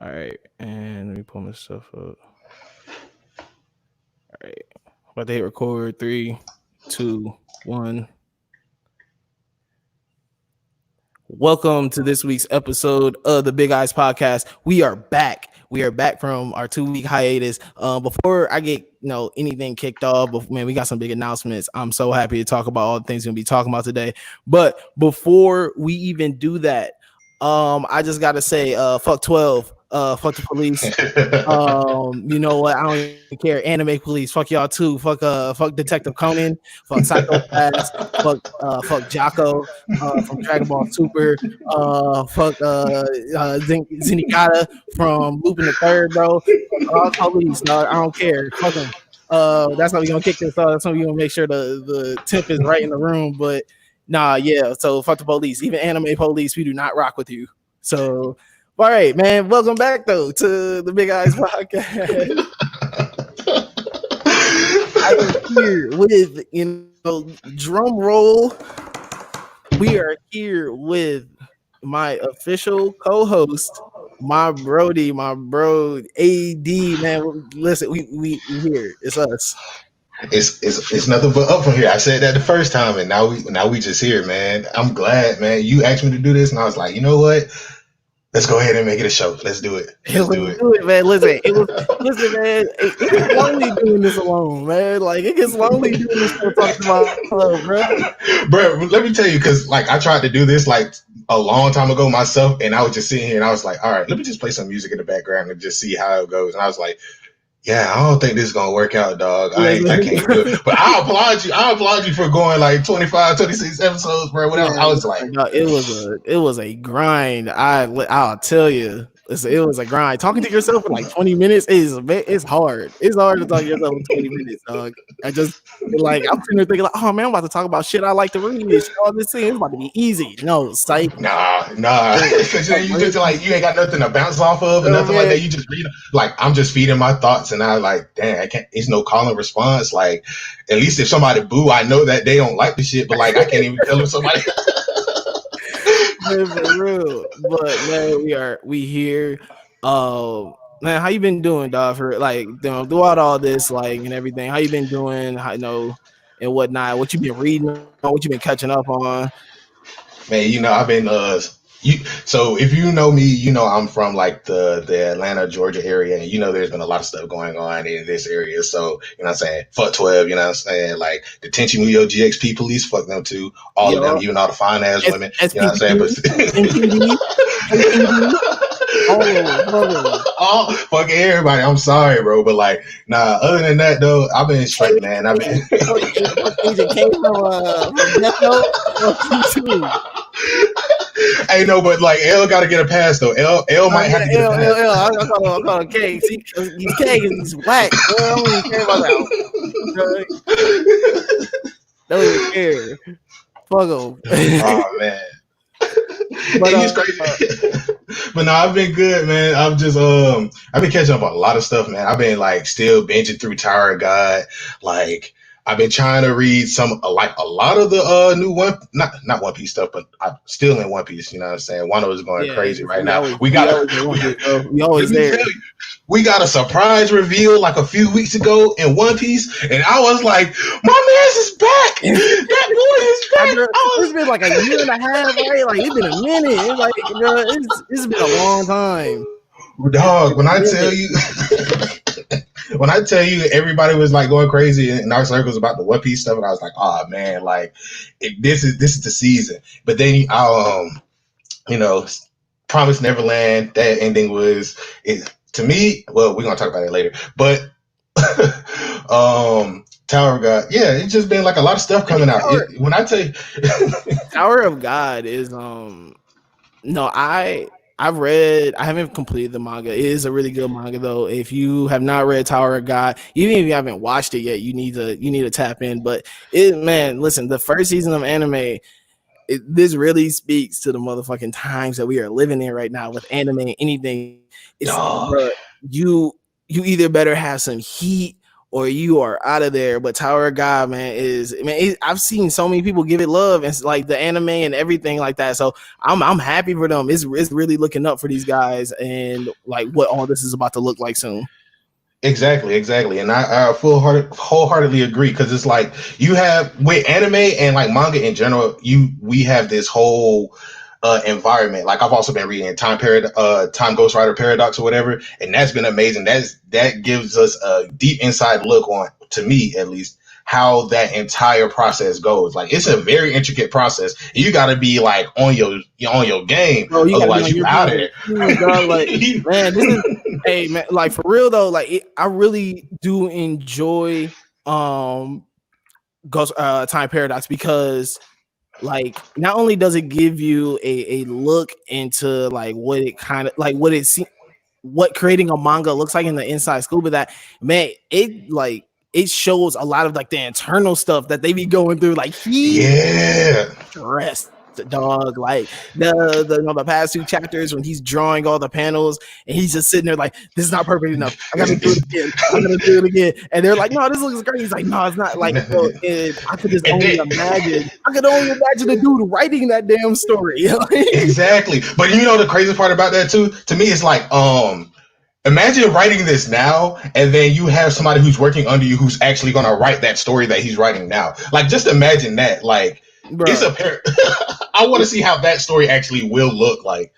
All right, and let me pull my stuff up. All right, about to hit record. 3, 2, 1. Welcome to this week's episode of the Big Eyes Podcast. We are back. We are back from our 2-week hiatus. Before I get anything kicked off, man, we got some big announcements. I'm so happy to talk about all the things we're gonna be talking about today. But before we even do that, I just gotta say, fuck 12, fuck the police. You know what? I don't even care. Anime police, fuck y'all too. Fuck Detective Conan, fuck Psychopaths, fuck Jocko, from Dragon Ball Super, Zenigata from Lupin the Third, bro. Fuck all police, dog. I don't care. Fuck them. That's how we gonna kick this off. That's how we gonna make sure the temp is right in the room. But nah, yeah. So fuck the police. Even anime police, we do not rock with you. So. All right, man. Welcome back though to the Big Eyes Podcast. I am here with drum roll. We are here with my official co-host, my bro AD, man. Listen, we here. It's us. It's nothing but up from here. I said that the first time, and now we just here, man. I'm glad, man. You asked me to do this, and I was like, you know what? Let's go ahead and make it a show. Let's do it. Let's do it, man. Listen, man. It gets lonely doing this alone, man. Like it gets lonely doing this show talking about love, bro. Bro, let me tell you, because like I tried to do this like a long time ago myself, and I was just sitting here and I was like, all right, let me just play some music in the background and just see how it goes. And I was like, yeah, I don't think this is gonna work out, dog. I can't do it. But I applaud you for going like 25, 26 episodes, bro. Whatever. I was like, it was a grind. I'll tell you. It was a grind. Talking to yourself for like 20 minutes it's hard. It's hard to talk to yourself for 20 minutes, dog. I'm sitting there thinking like, oh man, I'm about to talk about shit I like to read. All this thing is about to be easy. No, psych. Nah. Because you just like you ain't got nothing to bounce off of and nothing like that. You just read like I'm just feeding my thoughts, and I like, damn, I can't. It's no call and response. Like, at least if somebody boo, I know that they don't like the shit, but like I can't even tell them somebody. Man, for real. But man, we here. Man, how you been doing, dog? For like throughout all this, like and everything. How you been doing? And whatnot. What you been reading on? What you been catching up on? Man, I've been so if you know me, I'm from like the Atlanta, Georgia area, and there's been a lot of stuff going on in this area. So, what I'm saying? Fuck 12, you know what I'm saying? Like the Tenchi Muyo GXP police, fuck them too. All of them, even all the fine ass women. You know what I'm saying? All fucking everybody. I'm sorry, bro, but like, nah. Other than that, though, I've been straight, man. I've been. Agent K from Death Note. Hey, no, but like L got to get a pass though. L might have to get a pass. I call him K. See, he's K because he's black. I don't even care about that. Don't even care. Fuck him. Oh man. But he's crazy. But no, I've been good, man. I've been catching up on a lot of stuff, man. I've been like still binging through Tower of God. Like I've been trying to read a lot of the new not One Piece stuff, but I'm still in One Piece. You know what I'm saying? Wano is going crazy right now. We always there. We got a surprise reveal like a few weeks ago in One Piece, and I was like, my man's is back. That boy is back. It's been like a year and a half, right? Like it's been a minute. It's like, it's been a long time. Dog, when I tell you everybody was like going crazy in our circles about the One Piece stuff, and I was like, oh man, like this is the season. But then Promised Neverland, that ending was to me, well, we're gonna talk about it later. But Tower of God, yeah, it's just been like a lot of stuff coming out. When I tell you Tower of God is no, I haven't completed the manga. It is a really good manga though. If you have not read Tower of God, even if you haven't watched it yet, you need to tap in. But listen, the first season of anime, this really speaks to the motherfucking times that we are living in right now with anime. Anything, you either better have some heat or you are out of there. But Tower of God, man, I've seen so many people give it love and like the anime and everything like that. So I'm happy for them. It's really looking up for these guys and like what all this is about to look like soon. Exactly. And I wholeheartedly agree, because it's like you have with anime and like manga in general, we have this whole environment. Like I've also been reading Time Ghost Rider Paradox or whatever, and that's been amazing. That gives us a deep inside look on, to me at least, how that entire process goes. Like it's a very intricate process. You got to be like on your game, Bro, you gotta be otherwise on you your out game, of dog. Like, it. man, this is hey man, like for real though. Like, I really do enjoy Ghost Time Paradox, because like not only does it give you a look into like what it kind of like what creating a manga looks like in the inside scoop of that, man, it shows a lot of like the internal stuff that they be going through. Like he Yeah. stressed, dog. Like the past 2 chapters when he's drawing all the panels and he's just sitting there like, this is not perfect enough. I gotta do it again. I gotta do it again. And they're like, no, this looks great. He's like, no, it's not. Like, bro, I could just And only then, imagine. I could only imagine the dude writing that damn story. exactly. But you know the crazy part about that too? To me, it's like, imagine writing this now, and then you have somebody who's working under you who's actually gonna write that story that he's writing now. Like, just imagine that. Like, Bro, it's apparent. I want to see how that story actually will look like.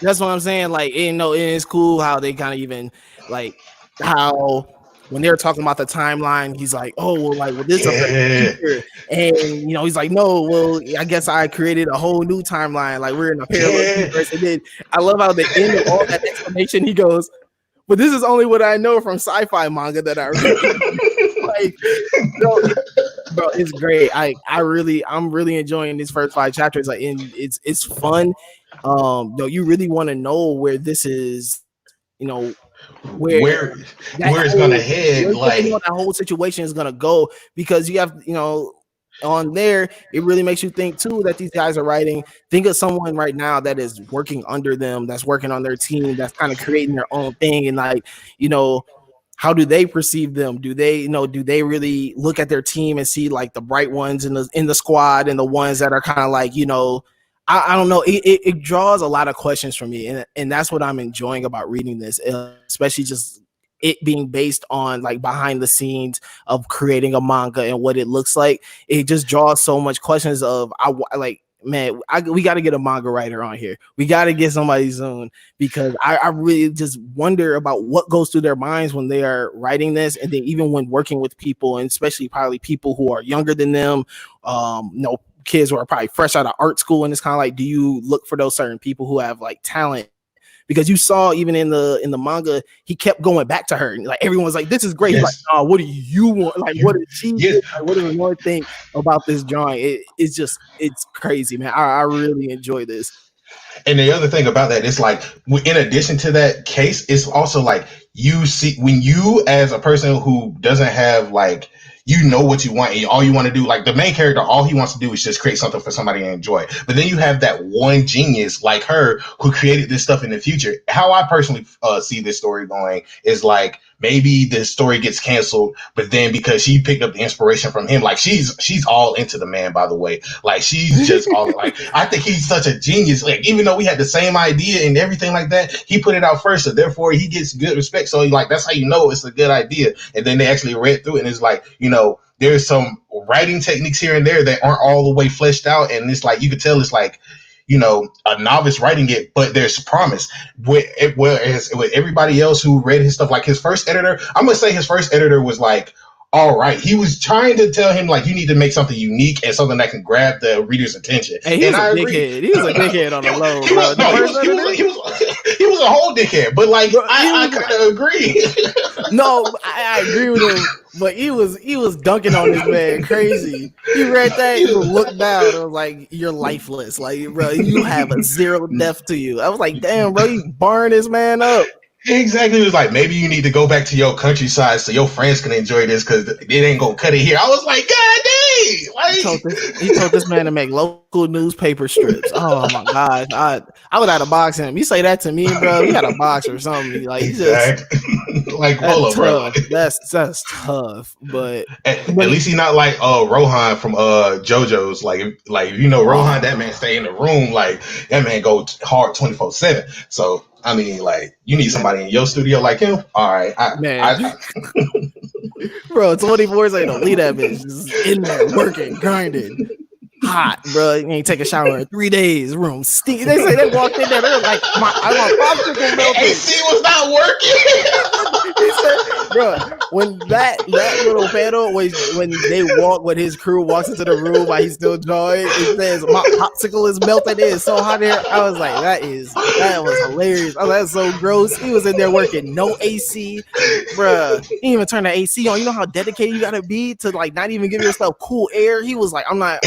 that's what I'm saying. Like, it's cool how they kind of even like how when they're talking about the timeline, he's like, oh, well, this affects the Yeah. future. And, he's like, no, well, I guess I created a whole new timeline. Like, we're in a parallel universe. And then I love how the end of all that explanation, he goes, but this is only what I know from sci-fi manga that I read. Like, bro, it's great. I'm really enjoying these first 5 chapters. Like, and it's fun. You really want to know where this is, where where it's gonna head. Like, that whole situation is gonna go, because you have, on there, it really makes you think too that these guys are writing. Think of someone right now that is working under them, that's working on their team, that's kind of creating their own thing, and like, how do they perceive them? Do they, do they really look at their team and see like the bright ones in the squad and the ones that are kind of like, I don't know. It draws a lot of questions for me, and that's what I'm enjoying about reading this, especially just it being based on like behind the scenes of creating a manga and what it looks like. It just draws so much questions of we got to get a manga writer on here. We got to get somebody soon, because I really just wonder about what goes through their minds when they are writing this, and then even when working with people, and especially probably people who are younger than them, kids who are probably fresh out of art school. And it's kind of like, do you look for those certain people who have like talent? Because you saw even in the manga, he kept going back to her. Like everyone's like, this is great. Yes. Like, oh, what do you want? Like, what did she do? Like, what does Lord think about this drawing? It's crazy, man. I really enjoy this. And the other thing about that is like, in addition to that case, it's also like, you see, when you as a person who doesn't have like, what you want, and all you want to do, like the main character, all he wants to do is just create something for somebody to enjoy. But then you have that one genius like her who created this stuff in the future. How I personally see this story going is like, maybe the story gets canceled, but then because she picked up the inspiration from him, like she's all into the man, by the way. Like she's just all like, I think he's such a genius. Like, even though we had the same idea and everything like that, he put it out first, so therefore he gets good respect. So like, that's how you know it's a good idea. And then they actually read through it, and it's like, there's some writing techniques here and there that aren't all the way fleshed out, and it's like, you could tell it's like, a novice writing it, but there's promise. Whereas with everybody else who read his stuff, like his first editor, I'm gonna say his first editor was like, all right, he was trying to tell him like, you need to make something unique and something that can grab the reader's attention. Hey, he was a dickhead on the low. He was a whole dickhead, but like, I kind of agree. No, I agree with him, but he was dunking on this man crazy. He read that, he looked down, and was like, you're lifeless. Like, bro, you have a 0 depth to you. I was like, damn, bro, you burn this man up. Exactly. It was like, maybe you need to go back to your countryside so your friends can enjoy this, because it ain't gonna cut it here. I was like, God dang! Like, he told this man to make local newspaper strips. Oh my gosh, I would have to box him. You say that to me, bro? You got a box or something? Like, exactly. Like, hold That's up, bro. tough. That's tough. But At least he's not like Rohan from JoJo's. Like if you know Rohan, that man stay in the room. Like that man go hard 24/7. So I mean, like you need somebody in your studio like him. All right, man, bro, 24 ain't don't leave that bitch just in there working, grinding. Hot, bro. You ain't take a shower in 3 days. Room stinky. They say they walked in there. They're like, I want popsicle melted. AC was not working. He said, bro, when that little panel when they walk, when his crew walks into the room while he's still drawing, it says my popsicle is melted. It is so hot here. I was like, that was hilarious. Oh, that's so gross. He was in there working no AC, bro. He didn't even turn the AC on. You know how dedicated you gotta be to like not even give yourself cool air. He was like, I'm not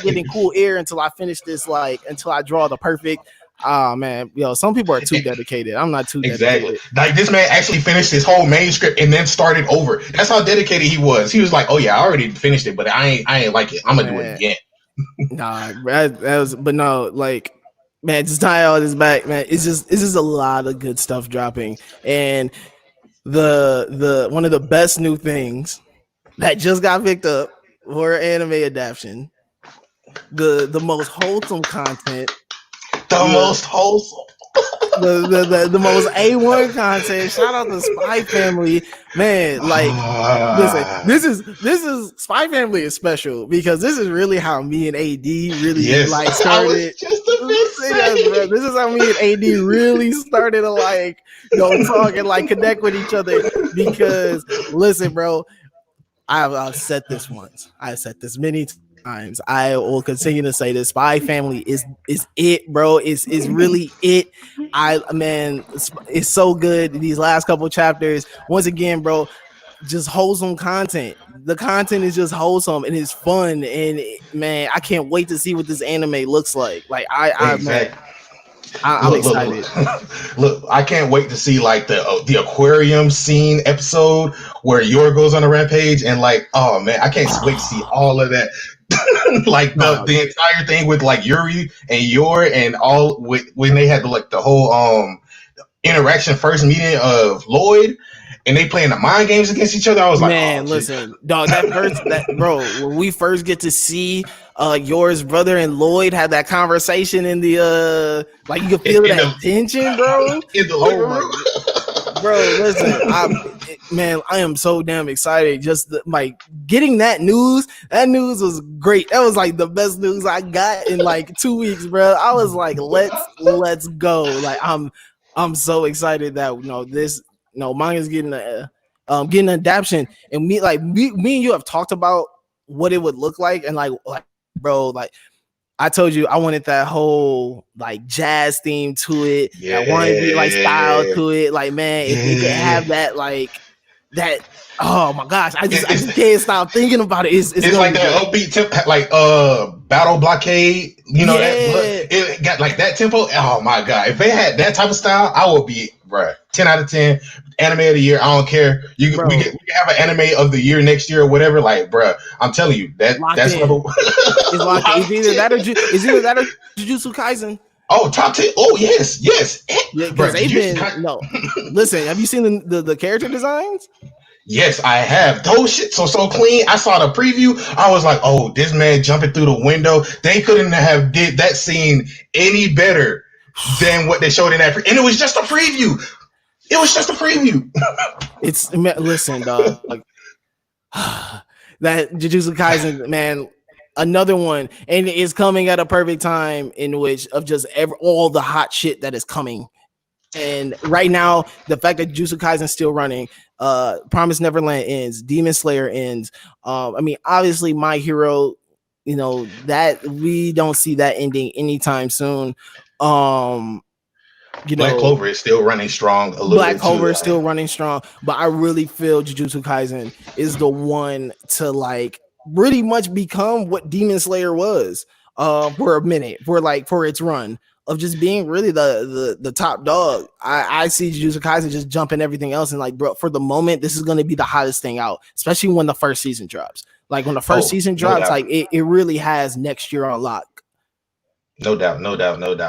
getting cool air until I finish this, like until I draw the perfect. Oh man, some people are too dedicated. I'm not too dedicated. Like this man actually finished his whole manuscript and then started over. That's how dedicated he was. He was like, "Oh yeah, I already finished it, but I ain't like it. I'm gonna do it again." Nah, that was, but no, like, man, just tie all this back, man. It's just a lot of good stuff dropping, and the one of the best new things that just got picked up for anime adaptation, the most wholesome content. The most wholesome. The most A1 content. Shout out to Spy Family, man. Like, listen, this is Spy Family is special because this is really how me and AD really like started. This is how me and AD really started to like talk and like connect with each other. Because listen, bro, I've said this once. I've said this many times. I will continue to say this. Spy Family is it, bro. Is really it. It's so good. These last couple chapters, once again, bro, just wholesome content. The content is just wholesome and it's fun. And man, I can't wait to see what this anime looks like. Like I'm excited. Look, I can't wait to see like the aquarium scene episode where Yor goes on a rampage and like, oh man, I can't wait to see all of that. Like the entire thing with like Yuri and Yor and all when they had the whole interaction first meeting of Lloyd and they playing the mind games against each other. I was like, man, listen, dog, bro, when we first get to see Yor's brother and Lloyd have that conversation in the like you can feel that tension, bro. In the living room. Bro, listen, I am so damn excited. Just like getting that news was great. That was like the best news I got in like 2 weeks, bro. I was like, let's go. Like I'm so excited that this manga's getting an adaptation, and me and you have talked about what it would look like, and like bro, like I told you I wanted that whole like jazz theme to it. Yeah, I wanted to be like style to it. Like, man, if you could have that like that. Oh my gosh, I just can't stop thinking about it. It's like that upbeat tempo, like Battle Blockade. You know that it got like that tempo. Oh my god, if they had that type of style, I would be 10 out of 10 anime of the year. I don't care. We can have an anime of the year next year or whatever. Like, bro, I'm telling you that's level. It's either that or Jujutsu Kaisen. Oh, top 10. Oh, yes. Yeah, because they've been listen, have you seen the character designs? Yes, I have. Those shit so clean. I saw the preview. I was like, oh, this man jumping through the window. They couldn't have did that scene any better than what they showed in that. And it was just a preview. Listen, dog. Like, that Jujutsu Kaisen, man, another one, and it's coming at a perfect time in which of just all the hot shit that is coming. And right now, the fact that Jujutsu Kaisen is still running, Promise Neverland ends, Demon Slayer ends. Obviously, My Hero, that we don't see that ending anytime soon. Black Clover is still running strong. Black Clover is still running strong, but I really feel Jujutsu Kaisen is the one to like pretty much become what Demon Slayer was for a minute, for its run of just being really the top dog. I see Jujutsu Kaisen just jumping everything else, and like, bro, for the moment, this is going to be the hottest thing out, especially when the first season drops. Like when the first season drops, like it really has next year on lock. No doubt.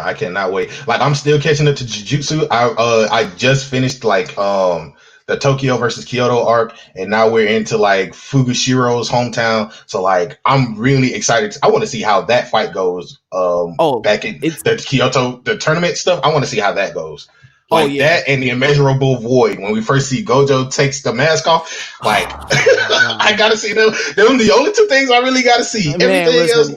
I cannot wait. Like I'm still catching up to Jujutsu. I just finished like the the Tokyo versus Kyoto arc, and now we're into like Fugushiro's hometown. So like I'm really excited. I want to see how that fight goes. Oh, Back in it's the Kyoto, the tournament stuff. I want to see how that goes. oh Like yeah. that and the immeasurable void when we first see Gojo takes the mask off. Like Oh my I god. gotta see them. Them the only two things I really gotta see. Man, Everything else.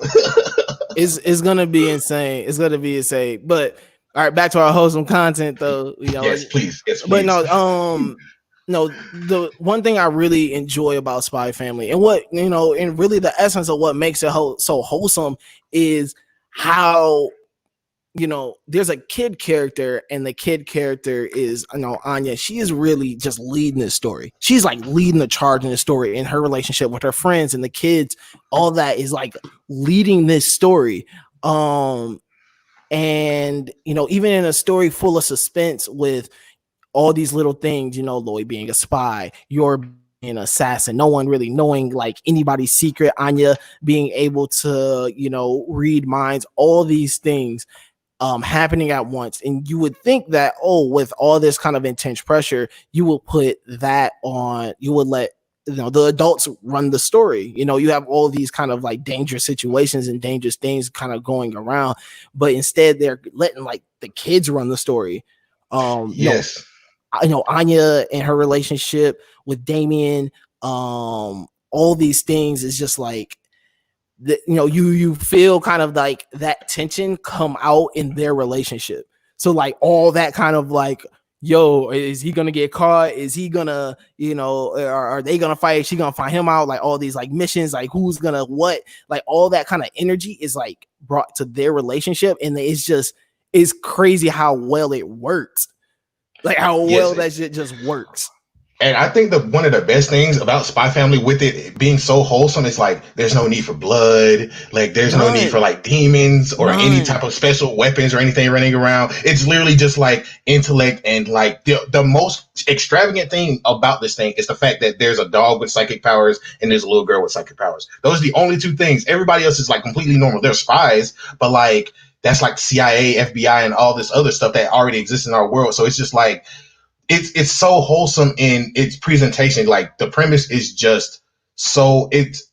listen, it's gonna be insane. It's gonna be insane. But all right, back to our wholesome content though. Yes, please. Yes, But please. no, the one thing I really enjoy about Spy Family and what and really the essence of what makes it so wholesome is how there's a kid character, and the kid character is Anya. She is really just leading this story. She's like leading the charge in the story, in her relationship with her friends and the kids. All that is like leading this story. And even in a story full of suspense with all these little things, Lloyd being a spy, you're an assassin, no one really knowing like anybody's secret, Anya being able to read minds, all these things happening at once. And you would think that, with all this kind of intense pressure, you will put that on, you would let the adults run the story. You have all these kind of like dangerous situations and dangerous things kind of going around, but instead they're letting like the kids run the story. Yes. Anya and her relationship with Damien, all these things is just like you feel kind of like that tension come out in their relationship. So like all that kind of like, yo, is he gonna get caught? Is he gonna, are they gonna fight? Is she gonna find him out? Like all these like missions, like who's gonna what? Like all that kind of energy is like brought to their relationship, and it's crazy how well it works. Like how well that shit just works. And I think one of the best things about Spy Family, with it being so wholesome, is like there's no need for blood, like there's no need for like demons or any type of special weapons or anything running around. It's literally just like intellect, and like the most extravagant thing about this thing is the fact that there's a dog with psychic powers and there's a little girl with psychic powers. Those are the only two things. Everybody else is like completely normal. They're spies, but like that's like CIA, FBI, and all this other stuff that already exists in our world. So it's just like it's so wholesome in its presentation. Like the premise is just so it's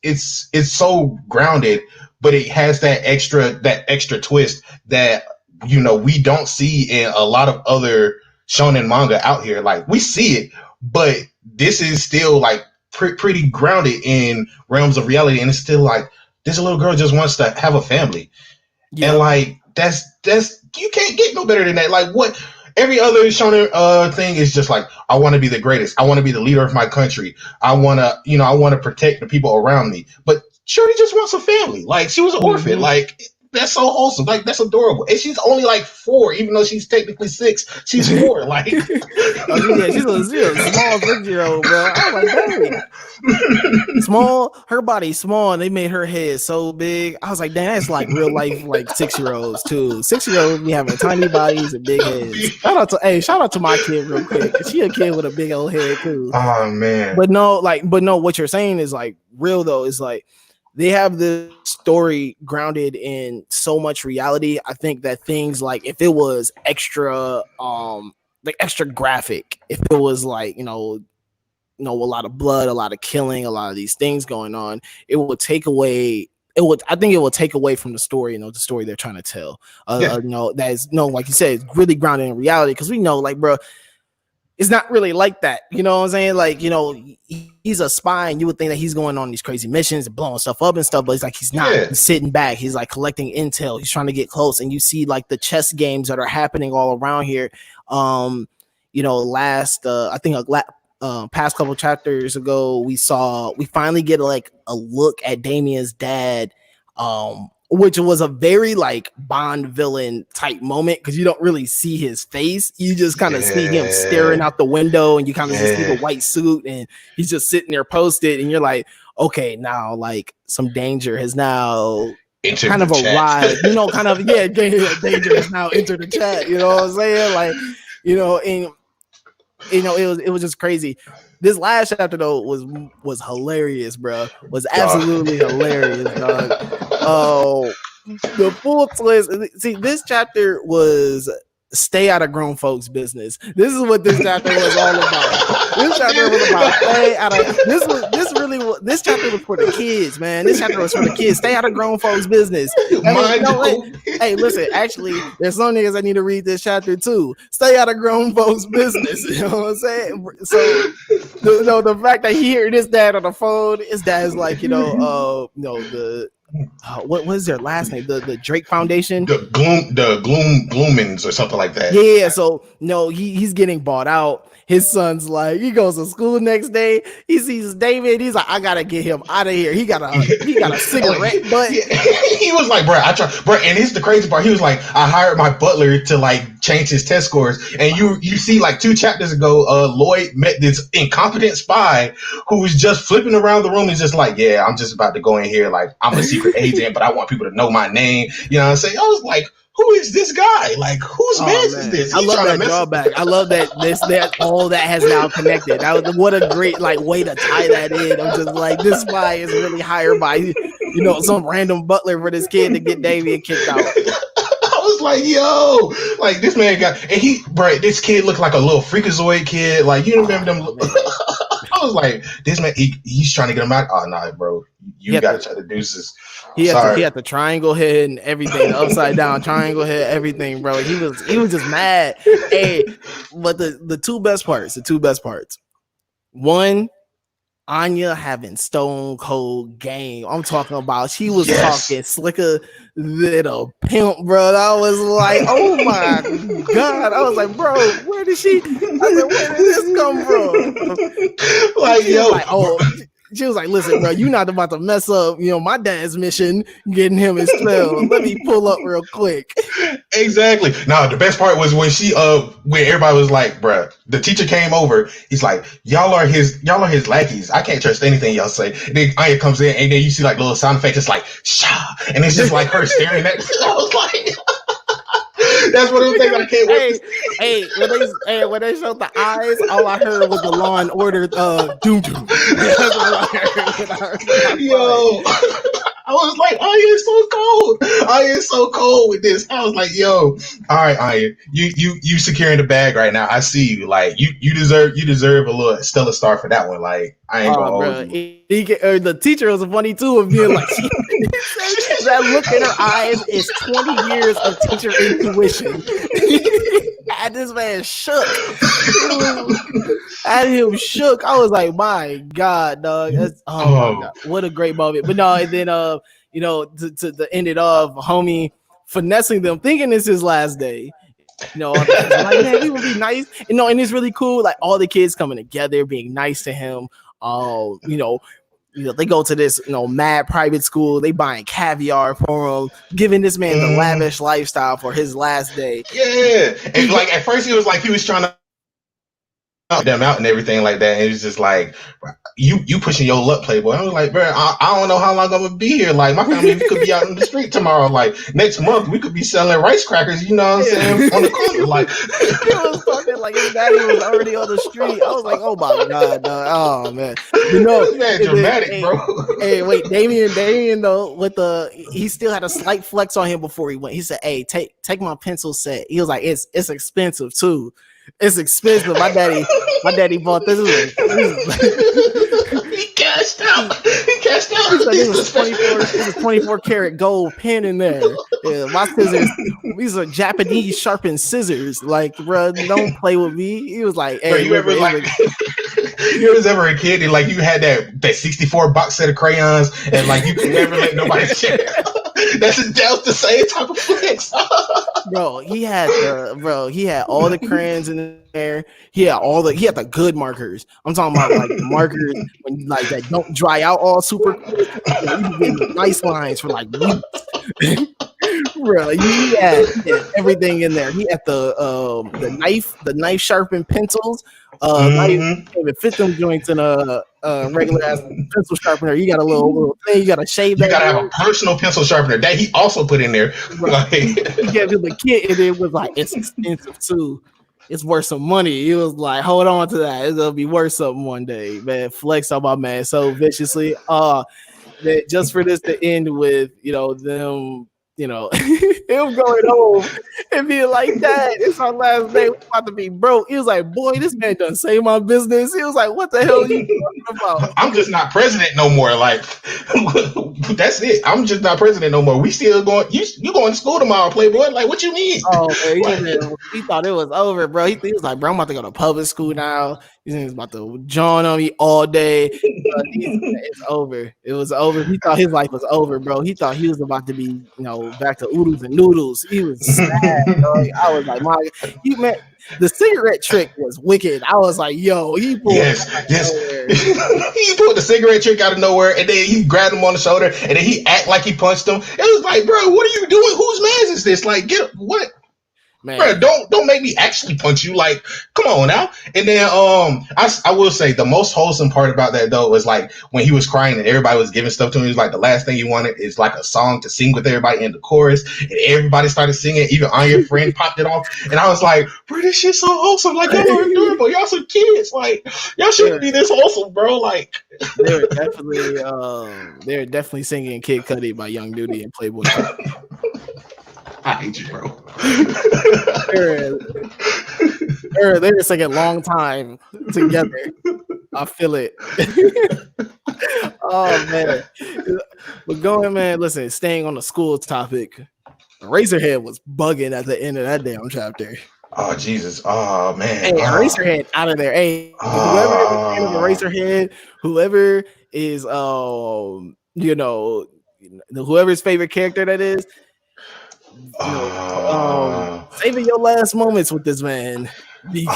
so grounded, but it has that extra twist that we don't see in a lot of other shonen manga out here. Like we see it, but this is still like pretty grounded in realms of reality, and it's still like this little girl just wants to have a family. Yep. And like that's you can't get no better than that. Like what every other shonen thing is just like, I want to be the greatest. I want to be the leader of my country. I want to protect the people around me. But Shorty just wants a family. Like she was an orphan. Like that's so wholesome. Like that's adorable. And she's only like 4, even though she's technically 6. She's 4. Like she's a small 6-year-old, bro. I was like, dang. Small, her body's small, and they made her head so big. I was like, dang, that's like real life, like 6-year-olds too. 6-year-olds be having tiny bodies and big heads. Shout out to my kid real quick. She a kid with a big old head too. Oh man. But no, what you're saying is like real though. Is like they have this story grounded in so much reality. I think that things like if it was extra extra graphic, if it was like a lot of blood, a lot of killing, a lot of these things going on, it would take away. I think it will take away from the story, the story they're trying to tell. That is like you said, it's really grounded in reality, because we know, like, bro, it's not really like that. You know what I'm saying? Like, he's a spy, and you would think that he's going on these crazy missions and blowing stuff up and stuff, but it's like he's not. Yeah. He's sitting back. He's like collecting intel. He's trying to get close, and you see like the chess games that are happening all around here. Past couple chapters ago, we finally get like a look at Damien's dad, which was a very like Bond villain type moment, because you don't really see his face. You just kind of see him staring out the window, and you kind of just see the white suit, and he's just sitting there posted, and you're like, okay, now like some danger has now kind of arrived. Danger has now entered the chat. You know what I'm saying? Like, and it was just crazy. This last chapter though was hilarious, bro. Was absolutely hilarious, dog. Oh, the full twist. See, this chapter was stay out of grown folks' business. This is what this chapter was all about. This chapter was about stay out of this chapter was for the kids, man. This chapter was for the kids. Stay out of grown folks' business. I mean, hey, listen, actually, there's some niggas that need to read this chapter too. Stay out of grown folks' business. You know what I'm saying? So the fact that he heard his dad on the phone, his dad's like, what was their last name? The Drake Foundation, the Gloomins or something like that. Yeah, so no, he's getting bought out. His son's like, he goes to school next day. He sees David. He's like, I gotta get him out of here. He got a cigarette, but he was like, bro, and here's the crazy part. He was like, I hired my butler to like change his test scores. And you see, like 2 chapters ago, Lloyd met this incompetent spy who was just flipping around the room. He's just like, yeah, I'm just about to go in here. Like, I'm a secret agent, but I want people to know my name. You know what I'm saying? I was like, who is this guy? Like, whose mess is this? I love that drawback. I love that all that has now connected. What a great way to tie that in. I'm just like, this spy is really hired by some random butler for this kid to get Davey kicked out. I was like, yo, like this man this kid looked like a little freakazoid kid. Like, you remember them? I was like, this man, he's trying to get him out. Oh no, bro, you got to try to do this. He had the triangle head and everything, the upside down triangle head, everything, bro. He was just mad. Hey, but the two best parts. One, Anya having stone cold game. I'm talking about she was talking slicker than a pimp, bro. I was like, oh my god. I was like, bro, where did this come from? Like, yo, she was like, listen, bro, you're not about to mess up, my dad's mission, getting him expelled. Let me pull up real quick. Exactly. Now, the best part was when when everybody was like, bro, the teacher came over. He's like, y'all are his lackeys. I can't trust anything y'all say. And then Anya comes in, and then you see like little sound effects. It's like, shah. And it's just like her staring at me. I was like, that's what I'm thinking. I can't wait. When they showed the eyes, all I heard was the Law and Order doom doom. Yo, I was like, Anya is so cold with this. I was like, yo, all right, Anya, you securing the bag right now. I see you. Like, you deserve a little stellar star for that one. Like, I ain't gonna hold you. The teacher was funny too, of being like, that look in her eyes is 20 years of teacher intuition. And this man shook. At him shook. I was like, my God, dog. My God. What a great moment. But no, and then to end it off, homie finessing them, thinking it's his last day. Like, man, he would be nice. And it's really cool. Like, all the kids coming together, being nice to him. They go to this, mad private school. They buying caviar for him, giving this man the lavish lifestyle for his last day. Yeah, and like at first he was trying to them out and everything like that, and it was just like, you pushing your luck, playboy. I was like, bro, I don't know how long I'm gonna be here. Like, my family could be out in the street tomorrow. Like, next month we could be selling rice crackers. You know what I'm saying, on the corner. Like, he was talking like his daddy was already on the street. I was like, oh my God, dog. Oh man, this man dramatic, bro. Hey, wait, Damien though, he still had a slight flex on him before he went. He said, hey, take my pencil set. He was like, it's expensive too. It's expensive. My daddy bought this. He cashed out. It was 24 karat gold pen in there. Yeah, my scissors. These are Japanese sharpened scissors. Like, bro, don't play with me. He was like, hey, you ever ever a kid and like you had that 64 box set of crayons and like you could never let nobody share? That was the same type of flex. Bro, he had all the crayons in there. He had the good markers. I'm talking about like the markers when like that don't dry out all super quick. You can get nice lines for like weeks. Bro, he had everything in there. He had the knife sharpened pencils. Not even fit them joints in a regular ass pencil sharpener. You got a little thing. You got to shave that. You got to have a personal pencil sharpener that he also put in there. Right. He gave him the kit, and it was like, it's expensive too. It's worth some money. He was like, hold on to that. It's gonna be worth something one day, man. Flex on my man so viciously. That just for this to end with them, him going home and being like, "Dad, it's our last day. We're about to be broke." He was like, "Boy, this man done saved my business." He was like, "What the hell are you talking about?" I'm just not president no more. Like, that's it. I'm just not president no more. We still going. You going to school tomorrow, Playboy? Like, what you mean? Oh man, he thought it was over, bro. He was like, "Bro, I'm about to go to public school now." He's about to join on me all day. It's over. It was over. He thought his life was over, bro. He thought he was about to be, back to oodles and noodles. He was sad, bro. I was like, he meant the cigarette trick was wicked. I was like, yo, he pulled yes. He pulled the cigarette trick out of nowhere, and then he grabbed him on the shoulder, and then he act like he punched him. It was like, bro, what are you doing? Whose man is this? Like, what? Man. Bro, don't make me actually punch you. Like, come on now. And then I will say the most wholesome part about that though was like when he was crying and everybody was giving stuff to him. He was like, the last thing he wanted is like a song to sing with everybody in the chorus, and everybody started singing. Even Anya friend popped it off, and I was like, bro, this shit's so wholesome. Like, y'all are adorable. Y'all some kids. Like, y'all shouldn't be this wholesome, bro. Like, they were definitely singing Kid Cudi by Young Duty and Playboy. I hate you, bro. They were singing long time together. I feel it. Oh man. But listen, staying on the school topic, Razorhead was bugging at the end of that damn chapter. Oh Jesus. Oh man. Hey, Razorhead out of there. Hey, whoever is Razorhead, whoever is whoever's favorite character that is, saving your last moments with this man because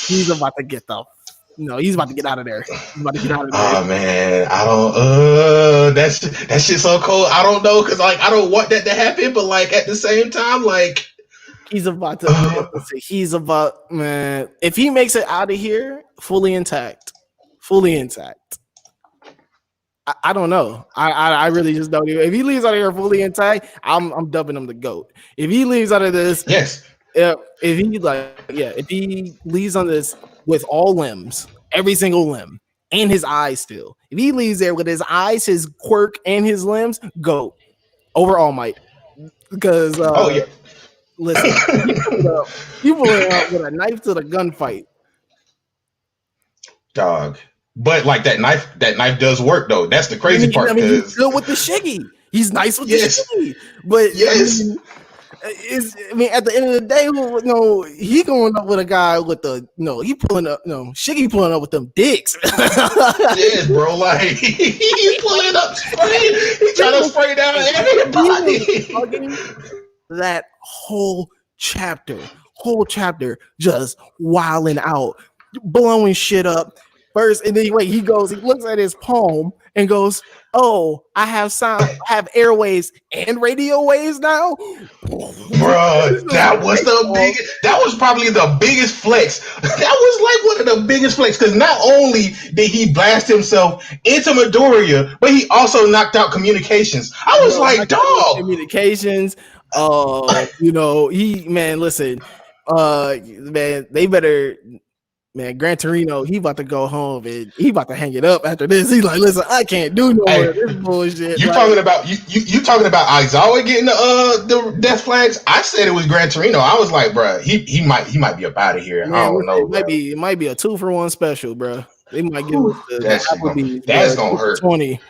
he's about to get he's about to get out of there. He's about to get out of there. Oh man, I don't. That shit's so cold. I don't know because like I don't want that to happen, but like at the same time, like he's about to. Man. If he makes it out of here fully intact. I don't know. I really just don't. If he leaves out of here fully intact, I'm dubbing him the GOAT. If he leaves out of this, yes. If he leaves on this with all limbs, every single limb, and his eyes still. If he leaves there with his eyes, his quirk, and his limbs, GOAT over All Might. Because listen, you pulling up with a knife to the gunfight, dog. But like that knife does work though. That's the crazy part. I mean, he's good with the shiggy. He's nice with the shiggy. But yes. At the end of the day, he going up with a guy with he pulling up, Shiggy pulling up with them dicks. Yes, bro. Like he's pulling up, he's trying to spray down everybody. That whole chapter just wilding out, blowing shit up. First, and then he looks at his palm and goes, "Oh, I have airwaves and radio waves now." Bro, that was probably the biggest flex. That was like one of the biggest flex because not only did he blast himself into Midoriya, but he also knocked out communications. I was like, dog. Communications. Listen, they better. Man, Gran Torino, he about to go home and he about to hang it up after this. He's like, listen, I can't do no more of this bullshit. You talking about Aizawa getting the death flags? I said it was Gran Torino. I was like, bro, he might be up out of here. Man, I don't know. It might be a 2-for-1 special, bro. They might give us that's gonna hurt. 20.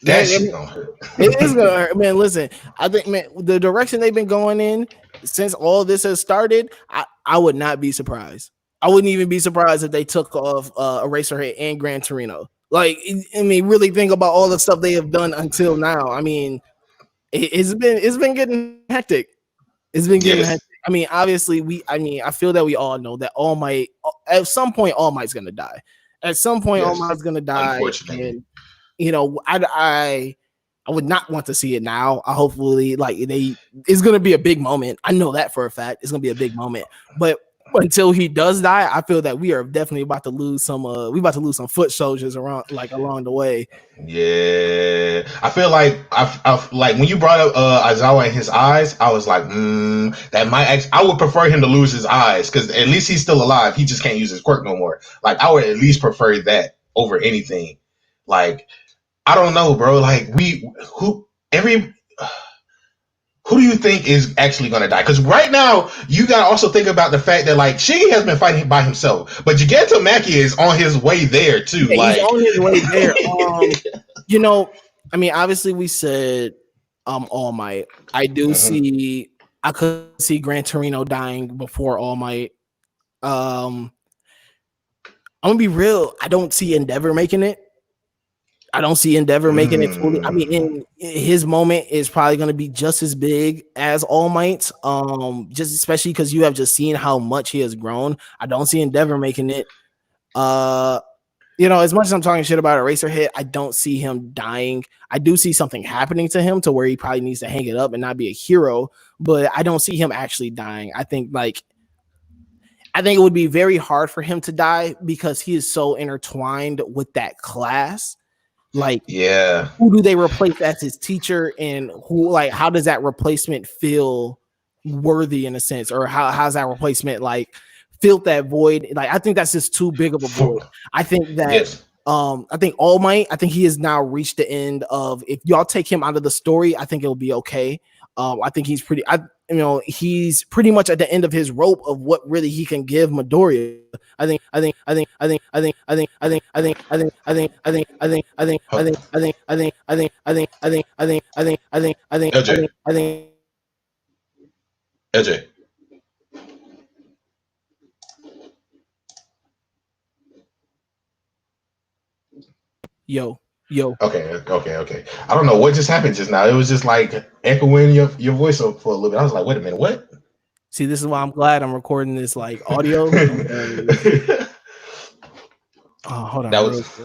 That shit gonna hurt. It is gonna hurt, man. Listen, I think, man, the direction they've been going in since all this has started, I would not be surprised. I wouldn't even be surprised if they took off Eraserhead and Gran Torino. Like, really think about all the stuff they have done until now. I mean, it's been getting hectic. It's been getting hectic. I mean, obviously, I feel that we all know that All Might, at some point, All Might's gonna die. At some point, All Might's gonna die. Unfortunately. And I would not want to see it now. Hopefully, it's gonna be a big moment. I know that for a fact. It's gonna be a big moment, but until he does die, I feel that we are definitely about to lose some. Some foot soldiers along the way. Yeah, I feel like I like when you brought up Aizawa and his eyes, I was like, that might. I would prefer him to lose his eyes because at least he's still alive. He just can't use his quirk no more. Like I would at least prefer that over anything. Like I don't know, bro. Like who every who do you think is actually going to die? Because right now, you got to also think about the fact that like Shiggy has been fighting by himself, but Jigento Maki is on his way there too. Yeah, he's Like, on his way there. You know, I mean, obviously we said All Might. I do see I could see Gran Torino dying before All Might. I'm gonna be real. I don't see Endeavor making it. I don't see Endeavor making it fully. I mean, his moment is probably going to be just as big as All Might's. Just especially because you have just seen how much he has grown. I don't see Endeavor making it. As much as I'm talking shit about Eraserhead, I don't see him dying. I do see something happening to him to where he probably needs to hang it up and not be a hero, but I don't see him actually dying. I think it would be very hard for him to die because he is so intertwined with that class. Like, yeah, who do they replace as his teacher, and how does that replacement feel worthy in a sense, or how's that replacement filled that void? Like, I think that's just too big of a void. I think that yes. I think All Might, I think he has now reached the end of, if y'all take him out of the story, I think it'll be okay. I think he's he's pretty much at the end of his rope of what really he can give Midoriya. LJ. Yo. Okay. I don't know what just happened just now. It was just like echoing your voice up for a little bit. I was like, wait a minute, what? See, this is why I'm glad I'm recording this audio. Hold on. That was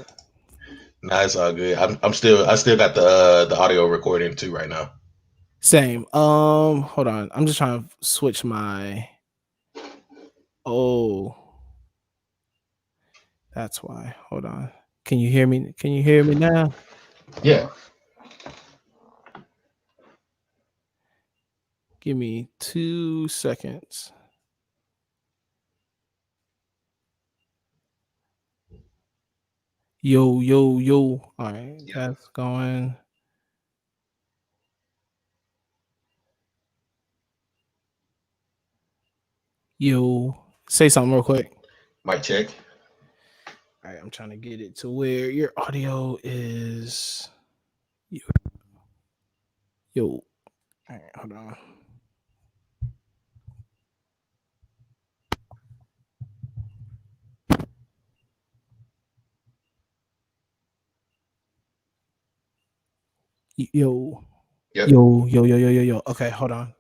it's all good. I still got the audio recording too right now. Same. Hold on. I'm just trying to switch my. Oh, that's why. Hold on. Can you hear me? Can you hear me now? Yeah. Give me 2 seconds. Yo. All right, that's going. Yo, say something real quick. Mic check. All right, I'm trying to get it to where your audio is. Yo. All right, hold on. Yo. Yep. Yo. Okay, hold on.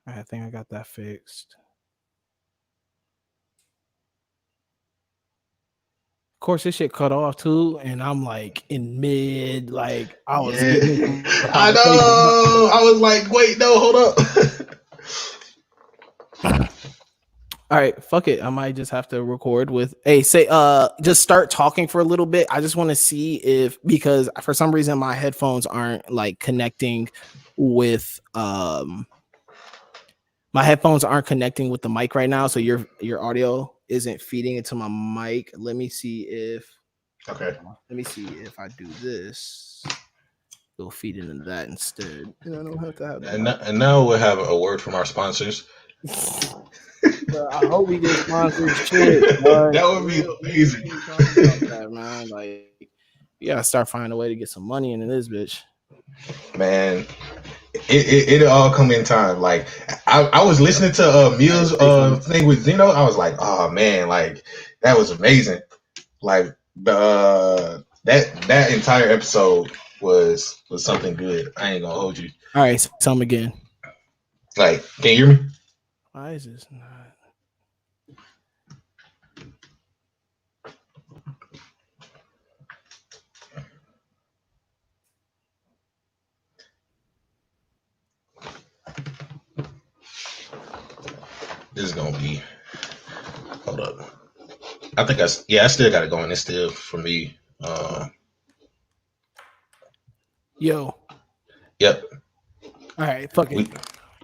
I think I got that fixed. Of course, this shit cut off too, and I'm like in mid, I was getting I know. I was like, wait, no, hold up. All right, fuck it. I might just have to record with just start talking for a little bit. I just want to see because for some reason my headphones aren't connecting with my headphones aren't connecting with the mic right now, so your audio isn't feeding into my mic. Let me see if Okay. Let me see if I do this. It'll feed into that instead. And I don't have to have that. And now we'll have a word from our sponsors. Bro, I hope we get sponsored shit. That would be amazing. That, man. You gotta start finding a way to get some money into this bitch. Man, it'll all come in time. Like I was listening to Meal's thing with Zeno. I was like, oh man, that was amazing. Like that entire episode was something good. I ain't gonna hold you. All right, so tell me again. Can you hear me? Why is this not? This is gonna be. Hold up. I think I still got it going. It's still for me. Yo. Yep. All right, fuck it.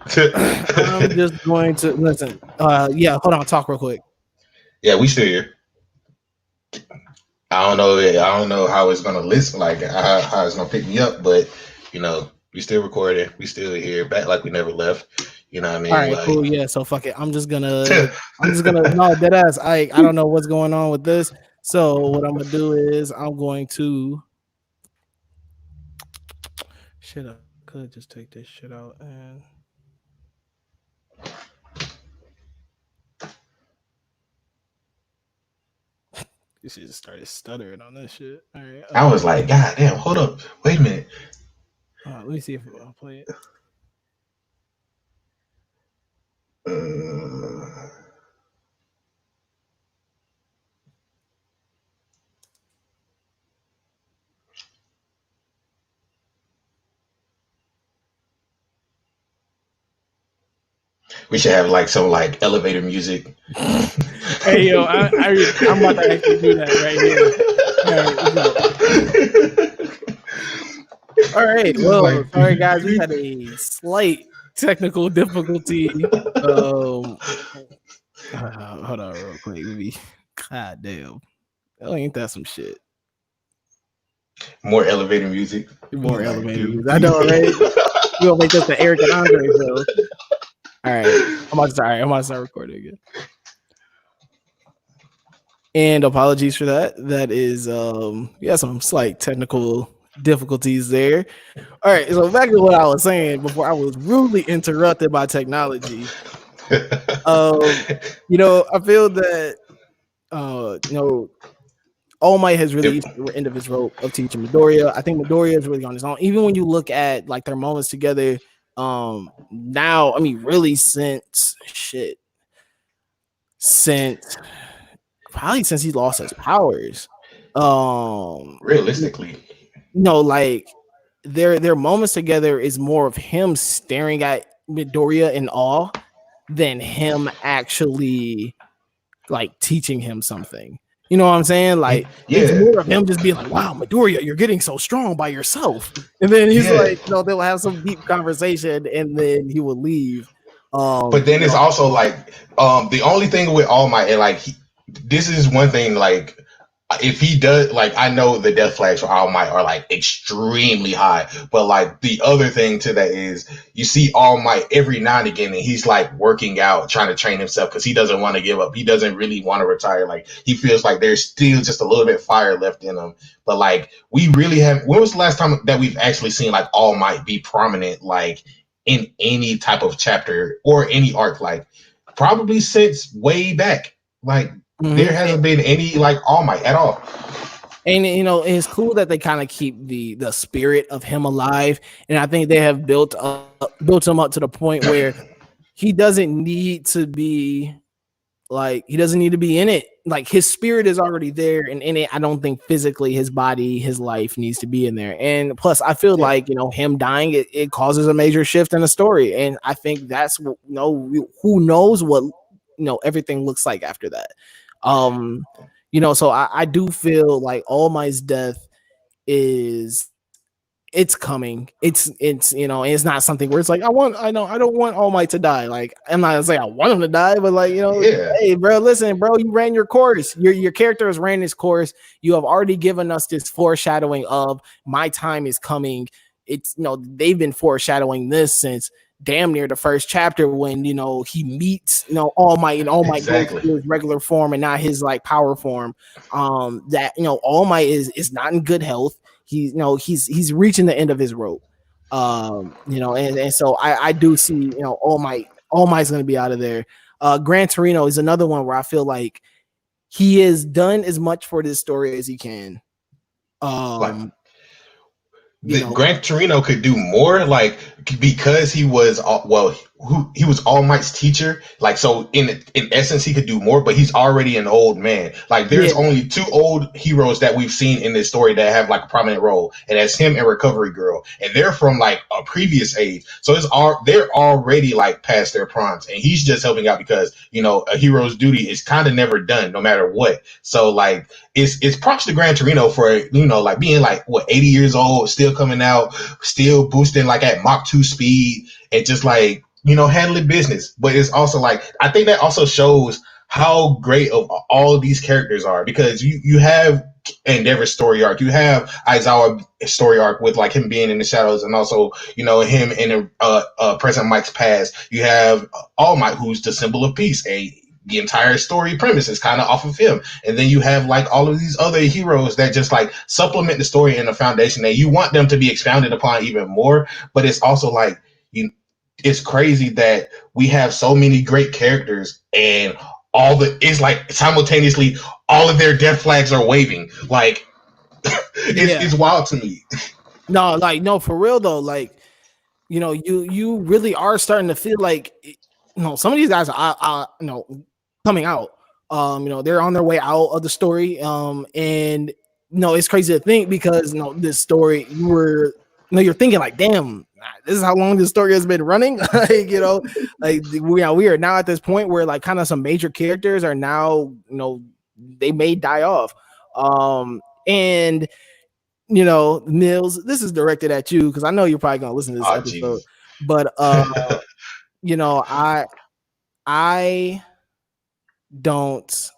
I'm just going to listen. Yeah, hold on, talk real quick. Yeah, we still here. I don't know. I don't know how it's gonna listen, like how it's gonna pick me up, but we still recording. We still here, back like we never left. You know what I All mean? right, Like, cool. Yeah, so fuck it. I'm just gonna no dead ass. I don't know what's going on with this. So what I'm gonna do is I'm going to shit. I could just take this shit out and you should just started stuttering on this shit. All right. I was like, God damn, hold up, wait a minute. Let me see if I'll play it. Uh, we should have like some like elevator music. Hey yo, I'm about to actually do that right here. All right. Well, sorry guys, we had a slight technical difficulty. Hold on, real quick. Maybe. God damn. Oh, ain't that some shit? More elevator music. More elevator music. I know, right? You gonna make this the Eric and Andre, bro? All right. I'm about to start recording again. And apologies for that. That is some slight technical difficulties there. All right, so back to what I was saying before I was rudely interrupted by technology. I feel that All Might has really reached the end of his rope of teaching Midoriya. I think Midoriya is really on his own. Even when you look at like their moments together, now, I mean, really since probably since he lost his powers. Realistically, like their moments together is more of him staring at Midoriya in awe than him actually like teaching him something. You know what I'm saying? Like, it's more of him just being like, wow, Midoriya, you're getting so strong by yourself. And then he's like, they'll have some deep conversation and then he will leave. But then it's also like, the only thing with All Might, and like, this is one thing, like, if he does, like, I know the death flags for All Might are like extremely high, but like the other thing to that is you see All Might every now and again, and he's like working out, trying to train himself because he doesn't want to give up. He doesn't really want to retire. Like, he feels like there's still just a little bit of fire left in him. But like, we really have. When was the last time that we've actually seen like All Might be prominent, like in any type of chapter or any arc? Like, probably since way back. Like, there hasn't been any like All Might at all. And it's cool that they kind of keep the spirit of him alive, and I think they have built him up to the point where he doesn't need to be in it. Like, his spirit is already there and in it. I don't think physically his body, his life needs to be in there. And plus, I feel like him dying, it causes a major shift in the story, and I think that's what who knows what everything looks like after that. So I do feel like All Might's death it's coming. It's and it's not something where it's like I don't want All Might to die. Like, I'm not gonna say I want him to die, but like, hey bro, listen, bro, you ran your course. Your character has ran his course. You have already given us this foreshadowing of my time is coming. It's they've been foreshadowing this since damn near the first chapter when he meets All Might, and All Might goes to his regular form and not his like power form. That All Might is not in good health. He's reaching the end of his rope. And so I do see All Might's gonna be out of there. Gran Torino is another one where I feel like he has done as much for this story as he can. Gran Torino could do more, like, because he was he was All Might's teacher. Like, so in essence, he could do more, but he's already an old man. Like, there's only two old heroes that we've seen in this story that have like a prominent role, and that's him and Recovery Girl, and they're from like a previous age. So they're already like past their primes, and he's just helping out because a hero's duty is kind of never done, no matter what. So like, it's props to Gran Torino for like being like 80 years old, still coming out, still boosting like at Mach 2 speed, and just like handling business. But it's also like, I think that also shows how great of all of these characters are, because you have Endeavor's story arc. You have Aizawa's story arc with like him being in the shadows, and also him in President Mike's past. You have All Might, who's the symbol of peace. The entire story premise is kind of off of him, and then you have like all of these other heroes that just like supplement the story in the foundation that you want them to be expounded upon even more. But it's also like it's crazy that we have so many great characters and it's like simultaneously all of their death flags are waving. Like it's wild to me. No, for real though. Like, you really are starting to feel like, some of these guys are coming out. They're on their way out of the story. And it's crazy to think because this story you're thinking like, damn, this is how long this story has been running. Like we are now at this point where like kind of some major characters are now they may die off. And Mills, this is directed at you because I know you're probably gonna listen to this episode. Geez. But I don't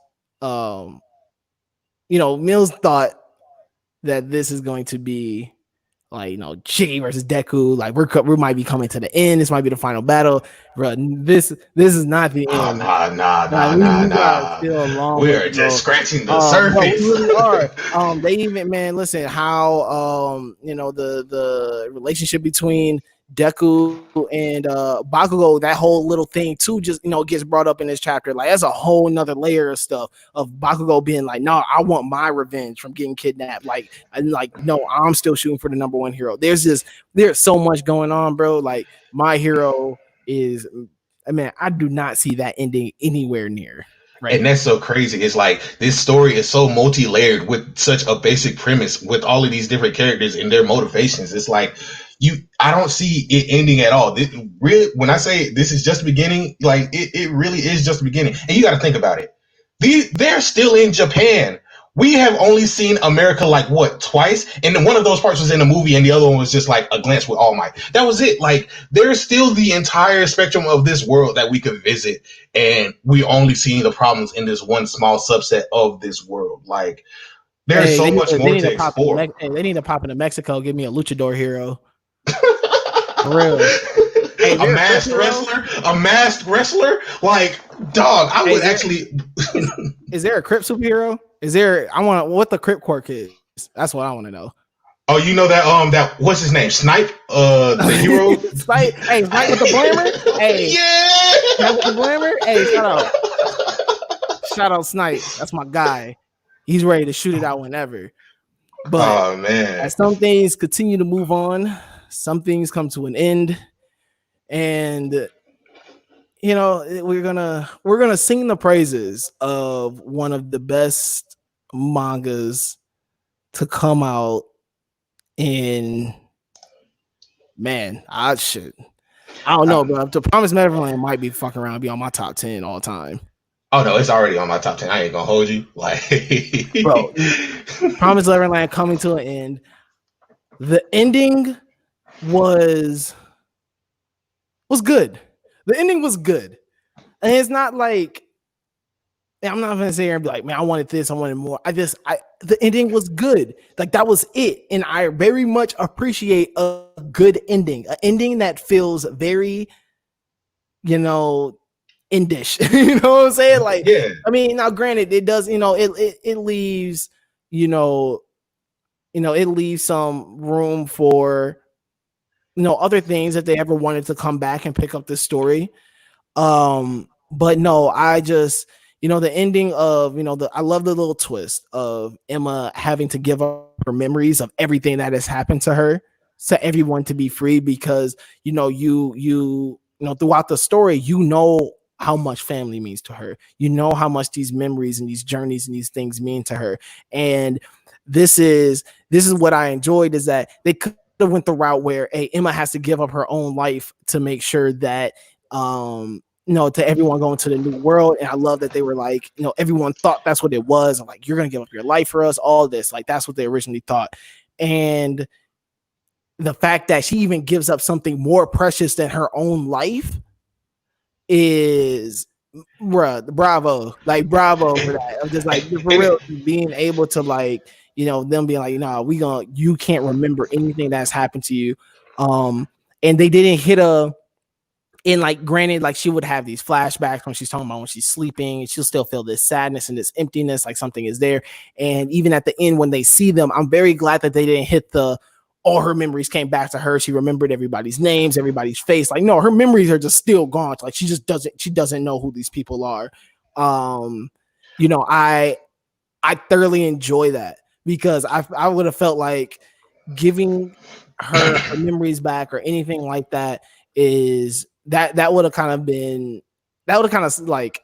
Mills thought that this is going to be like Shiggy versus Deku. Like we might be coming to the end. This might be the final battle, bro. This is not the end. Nah. We are just scratching the surface. We really are. They even listen how the relationship between Deku and Bakugo, that whole little thing too, just gets brought up in this chapter. Like that's a whole nother layer of stuff of Bakugo being like, no, I want my revenge from getting kidnapped. Like no, I'm still shooting for the number one hero. There's so much going on, bro. Like my hero is, I do not see that ending anywhere near. Right. And that's so crazy. It's like this story is so multi-layered with such a basic premise with all of these different characters and their motivations. It's like I don't see it ending at all. Really, when I say this is just the beginning, like it really is just the beginning. And you got to think about it. They're still in Japan. We have only seen America like what, twice? And one of those parts was in the movie and the other one was just like a glance with All Might. That was it. Like there's still the entire spectrum of this world that we could visit, and we only see the problems in this one small subset of this world. Like there's so much more to explore. They need to pop into Mexico, give me a luchador hero. For real. Hey, a masked wrestler? Like, dog, I would actually. Is there a Crip superhero? I want what the Crip quirk is. That's what I want to know. Oh, you know that what's his name? Snipe, the hero. Snipe with the blammer. Hey, yeah. Snipe with the blammer. Hey, shout out Snipe. That's my guy. He's ready to shoot it out whenever. But as some things continue to move on, some things come to an end, and we're gonna sing the praises of one of the best mangas to come out in I don't know, bro. The Promised Neverland might be fucking around, be on my top 10 all time. Oh no, it's already on my top 10. I ain't gonna hold you. Like, bro, Promised Neverland coming to an end. The ending was good. The ending was good. And it's not like, I'm not gonna sit here and be like, man, I wanted this, I wanted more. The ending was good. Like that was it. And I very much appreciate a good ending. An ending that feels very, indish. You know what I'm saying? Like, yeah. I mean, now granted, it does, it leaves, it leaves some room for other things if they ever wanted to come back and pick up this story. But no, I just, the ending of, I love the little twist of Emma having to give up her memories of everything that has happened to her, to everyone to be free, because, throughout the story, how much family means to her. How much these memories and these journeys and these things mean to her. And this is what I enjoyed, is that they could have went the route where Emma has to give up her own life to make sure that to everyone going to the new world. And I love that they were like, everyone thought that's what it was. I'm like, you're gonna give up your life for us, all this. Like that's what they originally thought. And the fact that she even gives up something more precious than her own life is bruh, bravo, like bravo for that. I'm just like for And real, being able to like, them being like, nah, you can't remember anything that's happened to you. And they didn't hit a, and like granted, like she would have these flashbacks when she's talking about when she's sleeping, and she'll still feel this sadness and this emptiness, like something is there. And even at the end when they see them, I'm very glad that they didn't hit the all her memories came back to her. She remembered everybody's names, everybody's face. Like, no, her memories are just still gone. Like she doesn't know who these people are. Um, I thoroughly enjoy that because I would have felt like giving her memories back or anything like that is that would have kind of been that would have kind of like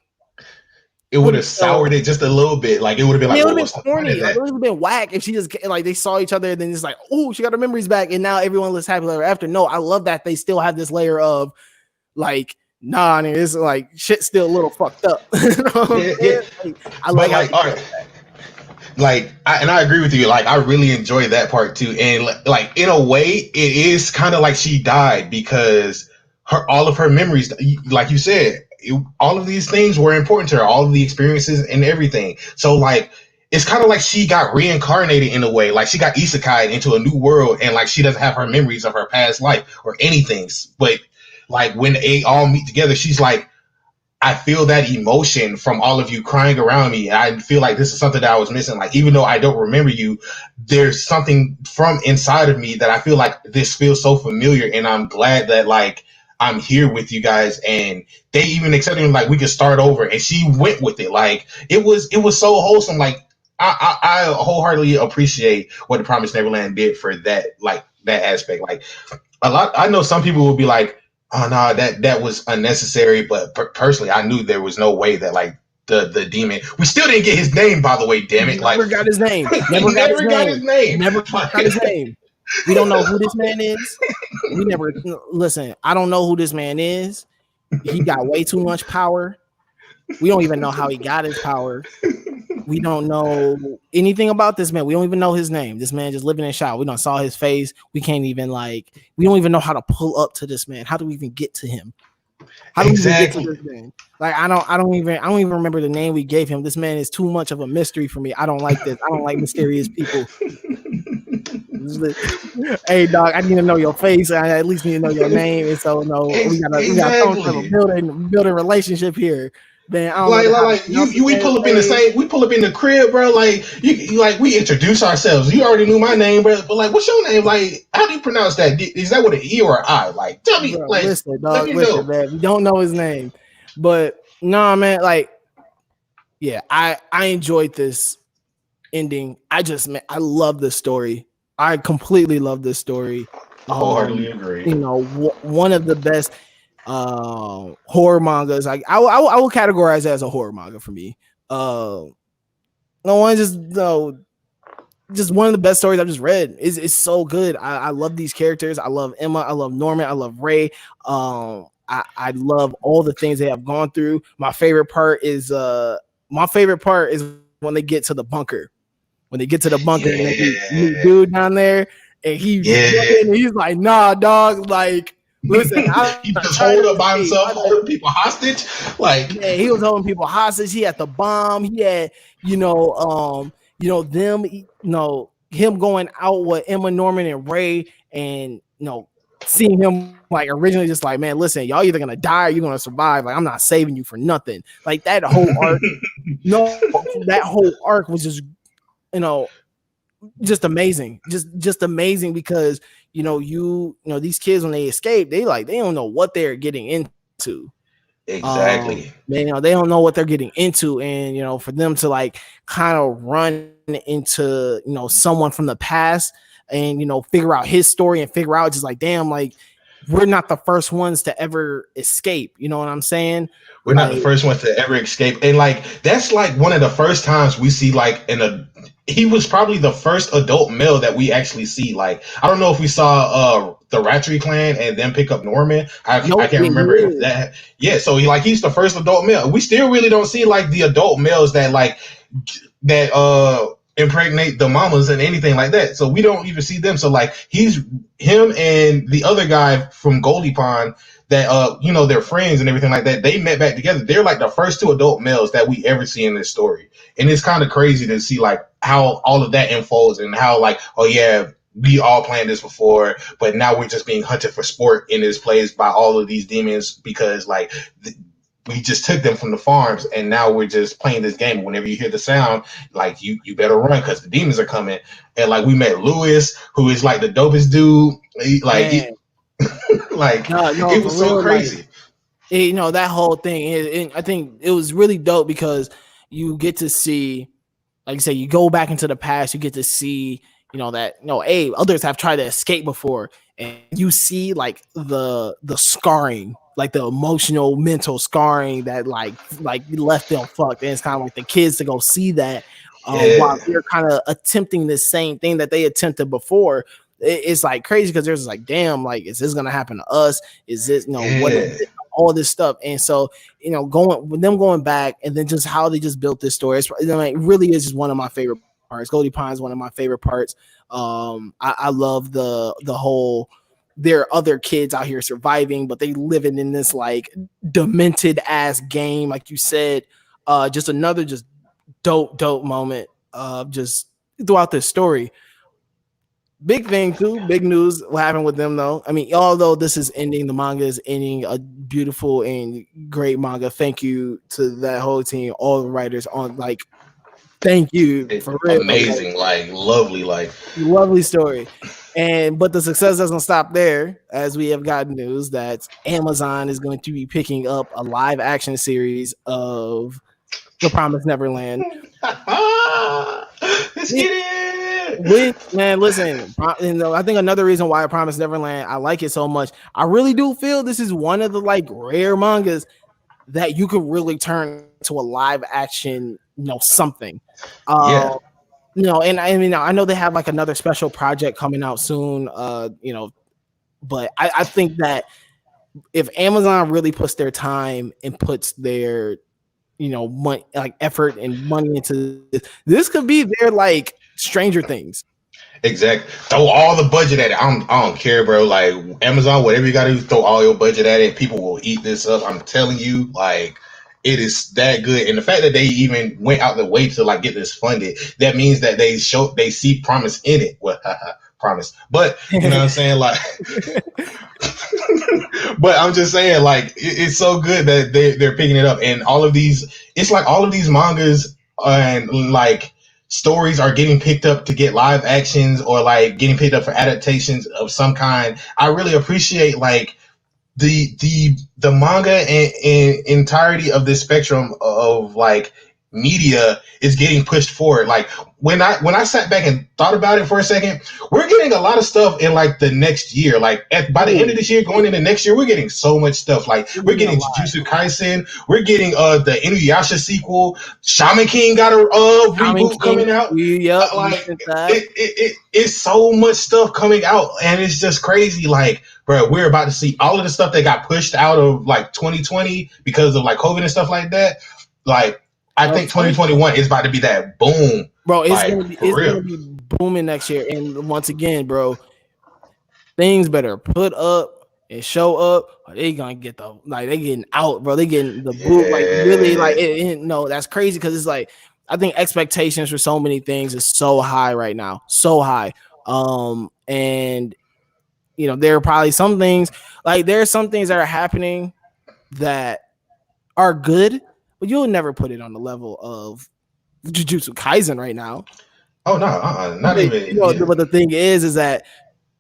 it would wouldn't have felt. soured it just a little bit. Like it would have been Yeah, like, it would well, have what's been the point of corny. Like that? it would have been whack if she just like they saw each other and then it's like, oh, she got her memories back, and now everyone lives happily ever after. No, I love that they still have this layer of like, nah, and it's like shit's still a little fucked up. You know what I'm Yeah, yeah. saying? Like, I But like how like, they all did right, like I agree with you. Like I really enjoy that part too. And like in a way, it is kind of like she died because all of her memories, like you said, all of these things were important to her, all of the experiences and everything. So like it's kind of like she got reincarnated in a way, like she got isekai into a new world, and like she doesn't have her memories of her past life or anything. But like when they all meet together, she's like, I feel that emotion from all of you crying around me. I feel like this is something that I was missing. Like, even though I don't remember you, there's something from inside of me that I feel like this feels so familiar. And I'm glad that like I'm here with you guys. And they even accepted me, like we could start over. And she went with it. Like it was so wholesome. Like I wholeheartedly appreciate what the Promised Neverland did for that, like that aspect. Like I know some people will be like, oh no, that was unnecessary. But personally, I knew there was no way that like the demon. We still didn't get his name, by the way. Damn it! Like never got his name. we Never got his never got name. his name. Never got his name. We don't know who this man is. We never listen. I don't know who this man is. He got way too much power. We don't even know how he got his power. We don't know anything about this man. We don't even know his name. This man just living in shower. We don't saw his face. We can't even like. We don't even know how to pull up to this man. How do we even get to him? How do we even get to this man? Like I don't even remember the name we gave him. This man is too much of a mystery for me. I don't like this. I don't like mysterious people. Hey dog, I need to know your face. I at least need to know your name. And so no, we got some type of Exactly. building relationship here. Man, I don't know how to Like pronounce this we man's pull up in the name. same, we pull up in the crib, bro. Like you like we introduce ourselves. You already knew my name, bro. But like, what's your name? Like, how do you pronounce that? Is that with an E or an I? Like, tell me, Bro, like, listen, let dog, me listen, know. man. We don't know his name. But no, man, like, yeah, I enjoyed this ending. I love this story. I completely love this story. Wholeheartedly agree. One of the best horror mangas. Like I will categorize it as a horror manga for me. No one just no just one of the best stories I've just read. It's so good. I love these characters. I love Emma. I love Norman. I love Ray. I love all the things they have gone through. My favorite part is when they get to the bunker. When they get to the bunker and they meet Yeah, dude down there, and he's like, nah, dog, like, listen, I'm he not just trying hold to up by escape. himself, holding people hostage. Like, Yeah, he was holding people hostage. He had the bomb. He had, them, him going out with Emma, Norman, and Ray, and seeing him like originally just like, man, listen, y'all either gonna die or you're gonna survive. Like, I'm not saving you for nothing. Like that whole arc. No, that whole arc was you know, just amazing. Just amazing because these kids when they escape, they don't know what they're getting into. exactly. They they don't know what they're getting into, and for them to like kind of run into someone from the past and figure out his story and figure out just like, damn, like we're not the first ones to ever escape. You know what I'm saying? We're not the Like, first ones to ever escape, and like that's like one of the first times we see like he was probably the first adult male that we actually see. Like, I don't know if we saw the Ratchery clan and then pick up Norman. I nope, can't remember if that. Yeah, so he's the first adult male. We still really don't see like the adult males that like that impregnate the mamas and anything like that. So we don't even see them. So like him and the other guy from Goldie Pond that they're friends and everything like that. They met back together. They're like the first two adult males that we ever see in this story. And it's kind of crazy to see like how all of that unfolds and how like, oh yeah, we all planned this before, but now we're just being hunted for sport in this place by all of these demons because like we just took them from the farms and now we're just playing this game. Whenever you hear the sound, like you better run because the demons are coming. And like we met Lewis, who is like the dopest dude. No, It for was so real, like crazy. that whole thing. I think it was really dope because you get to see, like you say, you go back into the past, you get to see, that others have tried to escape before, and you see like the scarring, like the emotional, mental scarring that like left them fucked. And it's kind of like the kids to go see that, while Yeah, they're kind of attempting the same thing that they attempted before. It's like crazy because there's like, damn, like, is this gonna happen to us? Is this, what is yeah, it? All this stuff. And so, going back and then just how they just built this story, it really is just one of my favorite parts. Goldie Pine is one of my favorite parts. I love the whole, there are other kids out here surviving, but they living in this like demented ass game, like you said. Just another just dope moment just throughout this story. Big thing too, big news. What happened with them though? I mean, although this is ending, the manga is ending, a beautiful and great manga. Thank you to that whole team, all the writers on, like, thank you for real. Like, amazing, like lovely, like lovely story. But the success doesn't stop there, as we have gotten news that Amazon is going to be picking up a live action series of The Promised Neverland. let's get it. Man, listen, I think another reason why I Promised Neverland, I like it so much, I really do feel this is one of the like rare mangas that you could really turn to a live action, something. Yeah, And I mean, I know they have like another special project coming out soon, but I think that if Amazon really puts their time and puts their, money, like effort and money into this could be their like Stranger Things. exactly. Throw all the budget at it. I don't care, bro. Like Amazon, whatever you gotta do, throw all your budget at it. People will eat this up. I'm telling you, like it is that good. And the fact that they even went out the way to like get this funded, that means that they see promise in it. Well, promise. But you know what I'm saying? Like but I'm just saying, like, it's so good that they're picking it up, and all of these, it's like all of these mangas and like stories are getting picked up to get live actions or like getting picked up for adaptations of some kind. I really appreciate like the manga and entirety of this spectrum of like media is getting pushed forward. Like when I sat back and thought about it for a second, we're getting a lot of stuff in like the next year. Like by the end of this year, going into next year, we're getting so much stuff. Like we're getting Jujutsu Kaisen, we're getting the Inuyasha sequel. Shaman King got a reboot coming out. Yep, Like it's so much stuff coming out, and it's just crazy. Like, bro, we're about to see all of the stuff that got pushed out of like 2020 because of like COVID and stuff like that. Like, I think 2021 is about to be that boom, bro. It's like, gonna be booming next year. And once again, bro, things better put up and show up, or they gonna get they getting out, bro. They getting the boot, like really, like no, that's crazy because it's like I think expectations for so many things is so high right now, so high. And there are probably some things, like there are some things that are happening that are good, but you'll never put it on the level of Jujutsu Kaisen right now. Oh no, not even. But the thing is that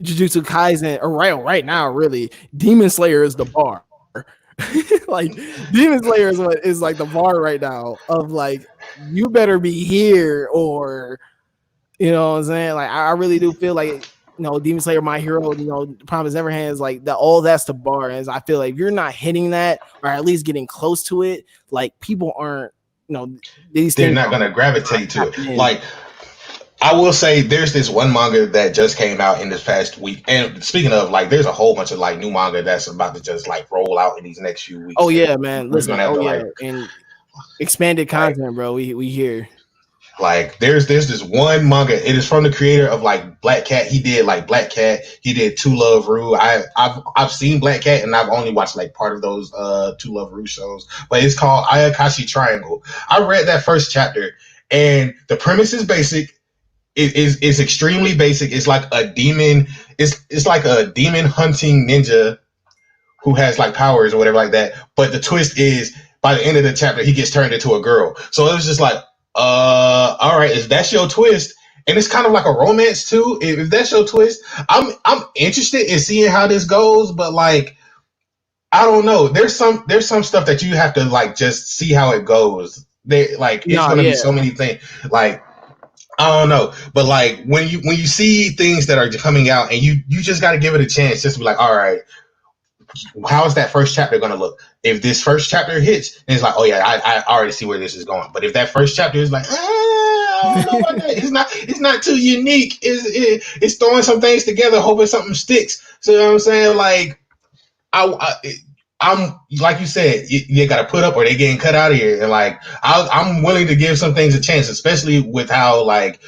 Jujutsu Kaisen, or right now, really, Demon Slayer is the bar. Like Demon Slayer is like the bar right now of like you better be here, or you know what I'm saying. Like I really do feel like Demon Slayer, My Hero, Promise Neverland is like all that's the bar. And I feel like if you're not hitting that or at least getting close to it, like people aren't, they're not gonna gravitate to it. Like I will say there's this one manga that just came out in this past week. And speaking of, like, there's a whole bunch of like new manga that's about to just like roll out in these next few weeks. Oh yeah, man. Listen, and expanded content, bro. We here. Like there's this one manga. It is from the creator of like Black Cat. He did like Black Cat. He did Two Love Ru. I've seen Black Cat and I've only watched like part of those Two Love Ru shows. But it's called Ayakashi Triangle. I read that first chapter and the premise is basic. It's extremely basic. It's like a demon. It's like a demon hunting ninja who has like powers or whatever like that. But the twist is by the end of the chapter, he gets turned into a girl. So it was just like, all right, if that's your twist, and it's kind of like a romance too. If that's your twist, I'm interested in seeing how this goes, but like, I don't know. There's some stuff that you have to like just see how it goes. It's gonna be so many things. Like, I don't know, but like when you see things that are coming out and you just got to give it a chance, just to be like, all right, how is that first chapter going to look? If this first chapter hits, then it's like, oh yeah, I already see where this is going. But if that first chapter is like, I don't know about that. It's not too unique. It's throwing some things together, hoping something sticks. So you know what I'm saying? Like, I'm like you said, you got to put up or they getting cut out of here. And like, I'm willing to give some things a chance, especially with how like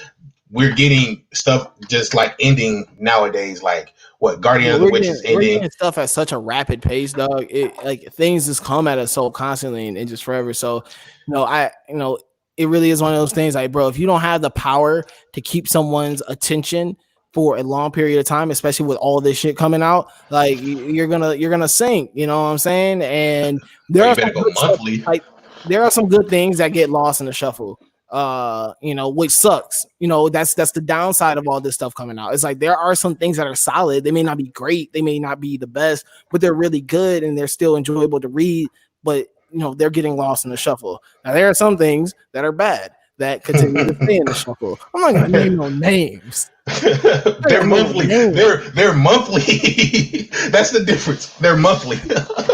we're getting stuff just like ending nowadays. Like what Guardian of the Witch is ending. We're getting stuff at such a rapid pace, dog. It like things just come at us so constantly and just forever. So, it really is one of those things. Like, bro, if you don't have the power to keep someone's attention for a long period of time, especially with all this shit coming out, like you're gonna sink. You know what I'm saying? And there are some good monthly. Like there are some good things that get lost in the shuffle. Which sucks. That's the downside of all this stuff coming out. It's like there are some things that are solid. They may not be great, they may not be the best, but they're really good and they're still enjoyable to read. But they're getting lost in the shuffle. Now there are some things that are bad that continue to stay in the shuffle. I'm not gonna name no names. They're monthly. They're monthly. That's the difference. They're monthly.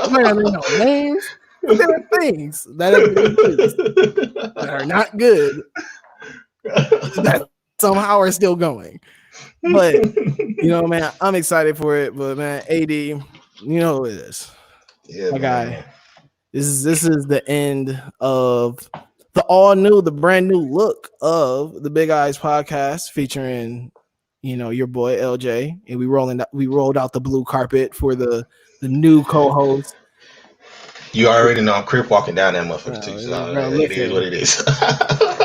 I'm not gonna name no names. There are things that are not good that somehow are still going. But man, I'm excited for it. But man, AD, you know what it is. Yeah, my guy. This is the end of the brand new look of the Big Eyes podcast featuring your boy LJ, and we rolled out the blue carpet for the new co-host. You already know I'm crip walking down that motherfucker too. So it is what it is.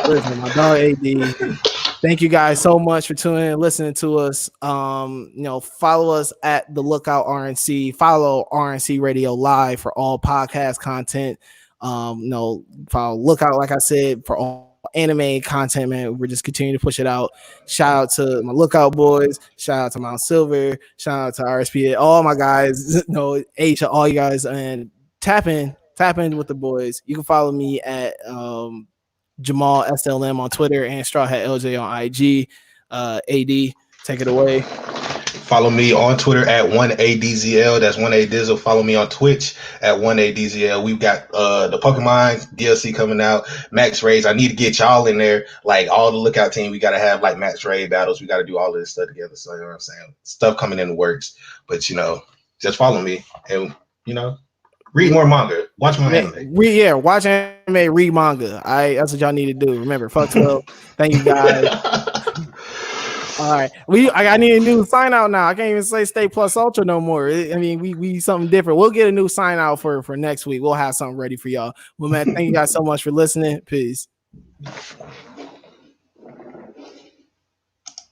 Listen, my dog AD. Thank you guys so much for tuning in and listening to us. Follow us at the Lookout RNC. Follow RNC Radio Live for all podcast content. Follow Lookout, like I said, for all anime content, man. We're just continuing to push it out. Shout out to my Lookout boys. Shout out to Mount Silver. Shout out to RSP. All my guys. H, all you guys, and tap in with the boys. You can follow me at Jamal SLM on Twitter and Strawhat LJ on IG. AD, take it away. Follow me on Twitter at 1ADZL. That's 1ADizzle. Follow me on Twitch at 1ADZL. We've got the Pokemon DLC coming out, Max Raids. I need to get y'all in there. Like all the Lookout team, we got to have like Max Raid battles. We got to do all of this stuff together. So you know what I'm saying? Stuff coming in the works. But just follow me and read more manga. Watch more anime. Watch anime, read manga. That's what y'all need to do. Remember, fuck 12. Thank you guys. All right. I need a new sign out now. I can't even say Stay Plus Ultra no more. I mean, we something different. We'll get a new sign out for next week. We'll have something ready for y'all. Well, man, thank you guys so much for listening. Peace.